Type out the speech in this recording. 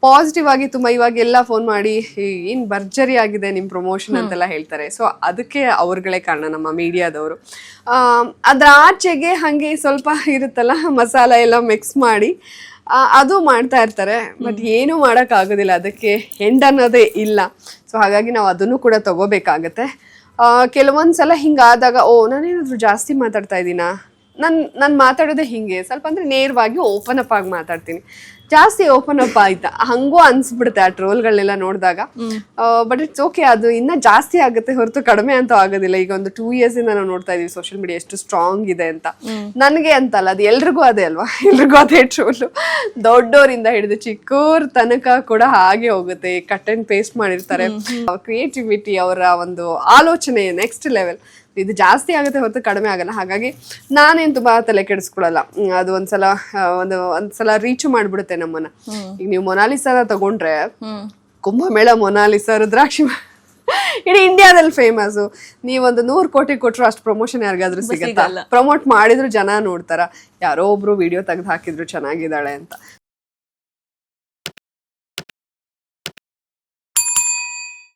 Positive ಆಗಿ ತುಂಬಾ ಇವಾಗೆಲ್ಲ ಫೋನ್ ಮಾಡಿ ಏನ್ ಭರ್ಜರಿ ಆಗಿದೆ ನಿಮ್ ಪ್ರಮೋಷನ್ ಅಂತೆಲ್ಲ ಹೇಳ್ತಾರೆ. ಸೊ ಅದಕ್ಕೆ ಅವ್ರಗಳೇ ಕಾರಣ, ನಮ್ಮ ಮೀಡಿಯಾದವರು. ಅದ್ರ ಆಚೆಗೆ ಹಂಗೆ ಸ್ವಲ್ಪ ಇರುತ್ತಲ್ಲ ಮಸಾಲ ಎಲ್ಲ ಮಿಕ್ಸ್ ಮಾಡಿ ಅದು ಮಾಡ್ತಾ ಇರ್ತಾರೆ. ಬಟ್ ಏನೂ ಮಾಡಕ್ ಆಗೋದಿಲ್ಲ, ಅದಕ್ಕೆ ಎಂಡ್ ಅನ್ನೋದೇ ಇಲ್ಲ. ಸೊ ಹಾಗಾಗಿ ನಾವು ಅದನ್ನು ಕೂಡ ತಗೋಬೇಕಾಗತ್ತೆ. ಕೆಲವೊಂದ್ಸಲ ಹಿಂಗಾದಾಗ ನಾನೇನಾದ್ರು ಜಾಸ್ತಿ ಮಾತಾಡ್ತಾ ಇದ್ದೀನಾ, ನಾನು ಮಾತಾಡೋದೇ ಹಿಂಗೆ ಸ್ವಲ್ಪ ಅಂದ್ರೆ ನೇರವಾಗಿ ಓಪನ್ ಅಪ್ ಆಗಿ ಮಾತಾಡ್ತೀನಿ. ಜಾಸ್ತಿ ಓಪನ್ ಅಪ್ ಆಯ್ತಾ ಹಂಗೂ ಅನ್ಸ್ಬಿಡುತ್ತೆ ಆ ಟ್ರೋಲ್ಗಳನ್ನೆಲ್ಲ ನೋಡಿದಾಗ. ಬಟ್ ಇಟ್ಸ್ ಓಕೆ, ಅದು ಇನ್ನ ಜಾಸ್ತಿ ಆಗುತ್ತೆ ಹೊರತು ಕಡಿಮೆ ಅಂತ ಆಗೋದಿಲ್ಲ. ಈಗ ಒಂದು 2 years ಇಂದ ನಾವು ನೋಡ್ತಾ ಇದೀವಿ ಸೋಷಿಯಲ್ ಮೀಡಿಯಾ ಎಷ್ಟು ಸ್ಟ್ರಾಂಗ್ ಇದೆ ಅಂತ. ನನಗೆ ಅಂತಲ್ಲ, ಅದು ಎಲ್ರಿಗೂ ಅದೇ ಅಲ್ವಾ, ಎಲ್ರಿಗೂ ಅದೇ ಟ್ರೋಲು. ದೊಡ್ಡೋರಿಂದ ಹಿಡಿದು ಚಿಕ್ಕೋರ್ ತನಕ ಕೂಡ ಹಾಗೆ ಹೋಗುತ್ತೆ. ಕಟ್ ಅಂಡ್ ಪೇಸ್ಟ್ ಮಾಡಿರ್ತಾರೆ. ಕ್ರಿಯೇಟಿವಿಟಿ, ಅವರ ಒಂದು ಆಲೋಚನೆ ನೆಕ್ಸ್ಟ್ ಲೆವೆಲ್. ಇದು ಜಾಸ್ತಿ ಆಗುತ್ತೆ ಹೊರತು ಕಡಿಮೆ ಆಗಲ್ಲ. ಹಾಗಾಗಿ ನಾನೇನ್ ತುಂಬಾ ತಲೆ ಕೆಡಿಸ್ಕೊಳಲ್ಲ. ಅದು ಒಂದ್ಸಲ ರೀಚ್ ಮಾಡ್ಬಿಡುತ್ತೆ ನಮ್ಮನ್ನ. ಈಗ ನೀವು ಮೊನಾಲಿಸಾರ ತಗೊಂಡ್ರೆ, ಕುಂಭಮೇಳ ಮೊನಾಲಿಸಾ, ರುದ್ರಾಕ್ಷಿ ಇಡೀ ಇಂಡಿಯಾದಲ್ಲಿ ಫೇಮಸ್. ನೀವೊಂದು 100 ಕೋಟಿ ಕೊಟ್ರು ಅಷ್ಟು ಪ್ರಮೋಷನ್ ಯಾರಿಗಾದ್ರೂ ಸಿಗಲ್ಲ. ಪ್ರಮೋಟ್ ಮಾಡಿದ್ರು ಜನ ನೋಡ್ತಾರ, ಯಾರೋ ಒಬ್ರು ವಿಡಿಯೋ ತೆಗೆದು ಹಾಕಿದ್ರು ಚೆನ್ನಾಗಿದ್ದಾಳೆ ಅಂತ.